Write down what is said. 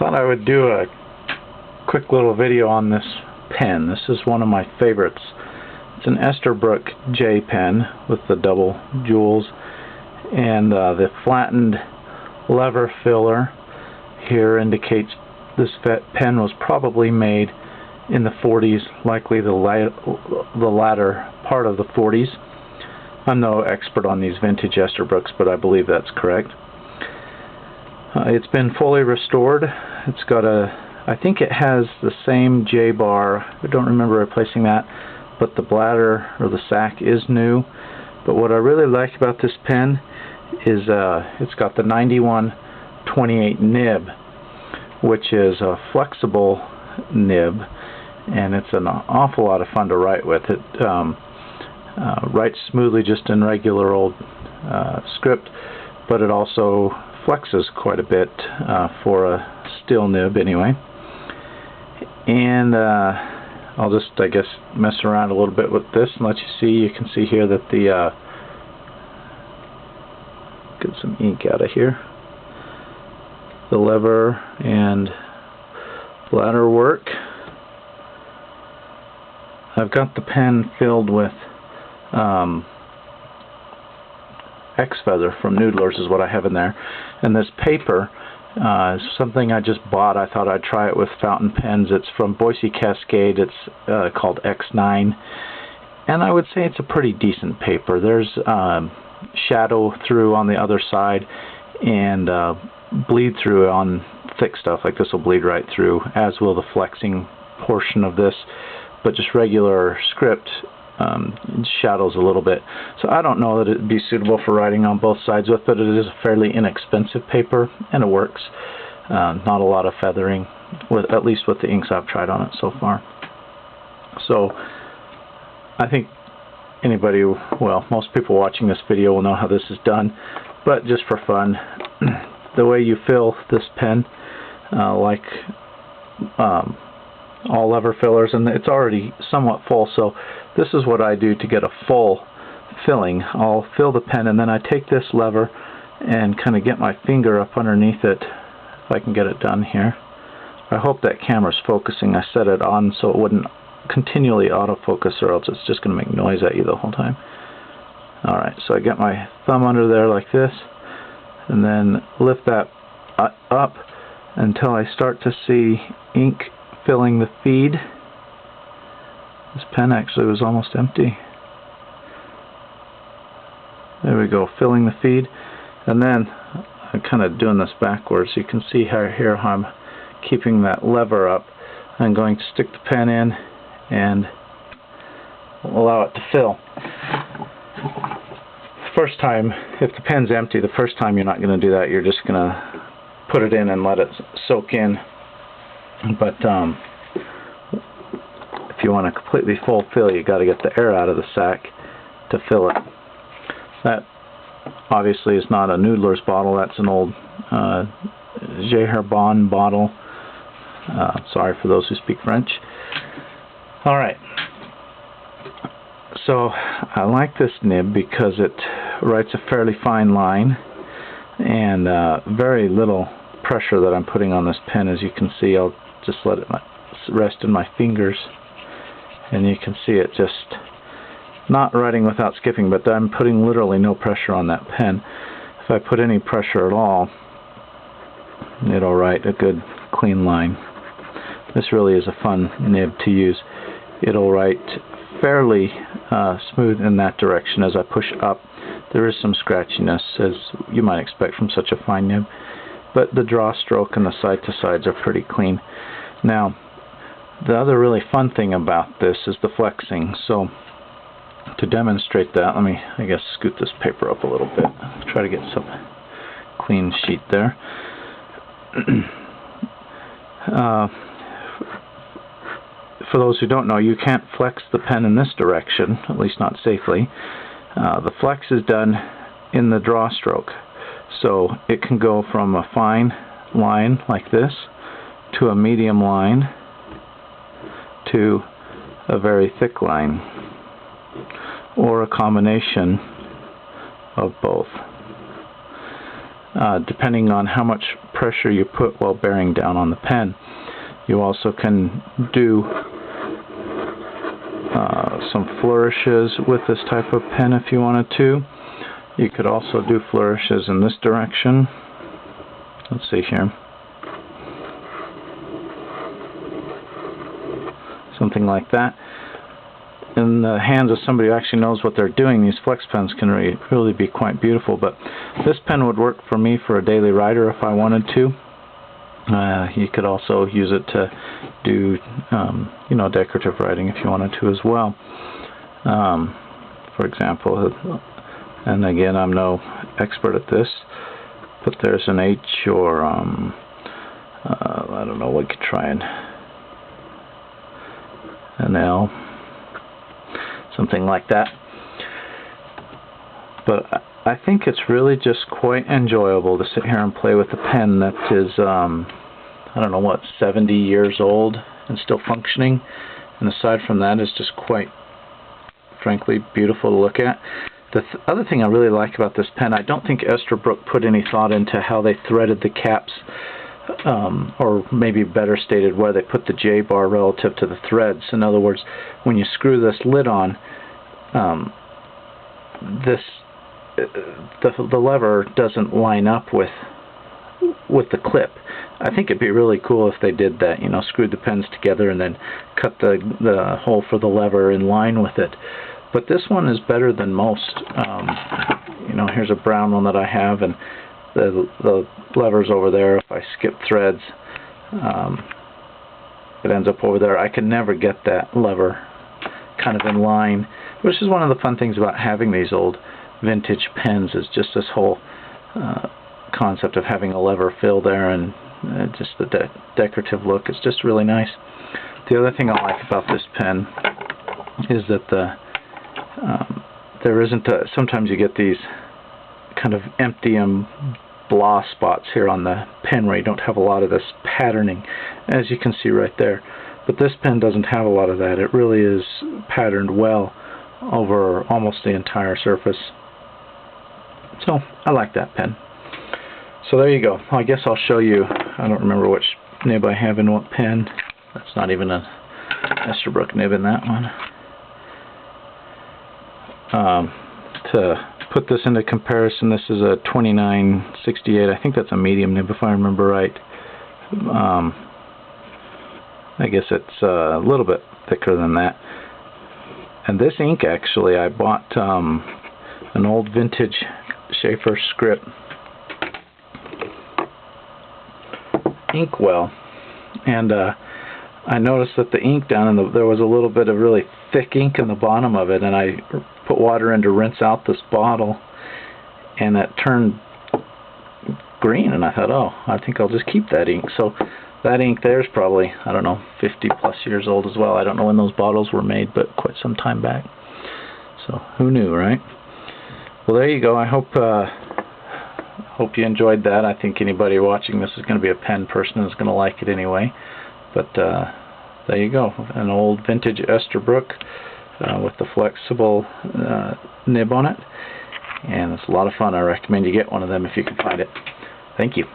Thought I would do a quick little video on this pen. This is one of my favorites. It's an Esterbrook J pen with the double jewels, and the flattened lever filler here indicates this pen was probably made in the 40s, likely the latter part of the 40s. I'm no expert on these vintage Esterbrooks, but I believe that's correct. It's been fully restored. It's got I think it has the same J-bar. I don't remember replacing that, but the bladder or the sack is new. But what I really like about this pen is it's got the 9128 nib, which is a flexible nib, and it's an awful lot of fun to write with. It writes smoothly just in regular old script, but it also flexes quite a bit for a steel nib anyway. And I'll just, I guess, mess around a little bit with this and let you see. You can see here that the get some ink out of here. The lever and bladder work. I've got the pen filled with X-Feather from Noodlers is what I have in there, and this paper is something I just bought. I thought I'd try it with fountain pens. It's from Boise Cascade. It's called X9, and I would say it's a pretty decent paper. There's shadow through on the other side and bleed through on thick stuff. Like this will bleed right through, as will the flexing portion of this, but just regular script shadows a little bit. So I don't know that it would be suitable for writing on both sides with, but it is a fairly inexpensive paper and it works. Not a lot of feathering, at least with the inks I've tried on it so far. So I think anybody, well, most people watching this video will know how this is done, but just for fun, the way you fill this pen, like all lever fillers, and it's already somewhat full, so this is what I do to get a full filling. I'll fill the pen and then I take this lever and kind of get my finger up underneath it, if I can get it done here. I hope that camera's focusing. I set it on so it wouldn't continually autofocus, or else it's just going to make noise at you the whole time. Alright, so I get my thumb under there like this, and then lift that up until I start to see ink filling the feed. This pen actually was almost empty. There we go, filling the feed. And then I'm kind of doing this backwards. You can see here how I'm keeping that lever up. I'm going to stick the pen in and allow it to fill. First time, if the pen's empty, the first time you're not going to do that. You're just going to put it in and let it soak in. But if you want a completely full fill, you got to get the air out of the sack to fill it. That obviously is not a Noodler's bottle. That's an old J-Herbon bottle. Sorry for those who speak French. Alright, so I like this nib because it writes a fairly fine line, and very little pressure that I'm putting on this pen. As you can see, I'll just let it rest in my fingers, and you can see it just not writing without skipping, but I'm putting literally no pressure on that pen. If I put any pressure at all, it'll write a good clean line. This really is a fun nib to use. It'll write fairly smooth in that direction. As I push up, there is some scratchiness, as you might expect from such a fine nib, but the draw stroke and the side to sides are pretty clean. Now, the other really fun thing about this is the flexing. So to demonstrate that, let me, I guess, scoot this paper up a little bit. Try to get some clean sheet there. For those who don't know, you can't flex the pen in this direction, at least not safely. The flex is done in the draw stroke. So it can go from a fine line like this to a medium line to a very thick line, or a combination of both. depending on how much pressure you put while bearing down on the pen. You also can do some flourishes with this type of pen if you wanted to. You could also do flourishes in this direction. Let's see here. Something like that. In the hands of somebody who actually knows what they're doing, these flex pens can really be quite beautiful. But this pen would work for me for a daily writer if I wanted to. You could also use it to do, you know, decorative writing if you wanted to as well. For example, and again, I'm no expert at this, but there's an H or I don't know, we could try an L, something like that. But I think it's really just quite enjoyable to sit here and play with a pen that is, I don't know what, 70 years old and still functioning. And aside from that, it's just quite, frankly, beautiful to look at. The other thing I really like about this pen, I don't think Esterbrook put any thought into how they threaded the caps, or maybe better stated, where they put the J bar relative to the threads. In other words, when you screw this lid on, the lever doesn't line up with the clip. I think it'd be really cool if they did that, you know, screwed the pens together and then cut the hole for the lever in line with it. But this one is better than most. You know, here's a brown one that I have, and the lever's over there. If I skip threads, it ends up over there. I can never get that lever kind of in line, which is one of the fun things about having these old vintage pens, is just this whole concept of having a lever fill there, and just the decorative look is just really nice. The other thing I like about this pen is that there isn't sometimes you get these kind of empty and blah spots here on the pen where you don't have a lot of this patterning, as you can see right there. But this pen doesn't have a lot of that. It really is patterned well over almost the entire surface. So I like that pen. So there you go. I guess I'll show you. I don't remember which nib I have in what pen. That's not even an Esterbrook nib in that one. To put this into comparison, this is a 2968. I think that's a medium nib if I remember right. I guess it's a little bit thicker than that. And this ink, actually, I bought an old vintage Schaefer script inkwell, and I noticed that the ink down in there was a little bit of really thick ink in the bottom of it, and I put water in to rinse out this bottle, and it turned green, and I thought, oh, I think I'll just keep that ink. So that ink there's probably, I don't know, 50 plus years old as well. I don't know when those bottles were made, but quite some time back. So who knew, right? Well, there you go. I hope you enjoyed that. I think anybody watching this is going to be a pen person and is going to like it anyway. But there you go, an old vintage Esterbrook with the flexible nib on it, and it's a lot of fun. I recommend you get one of them if you can find it. Thank you.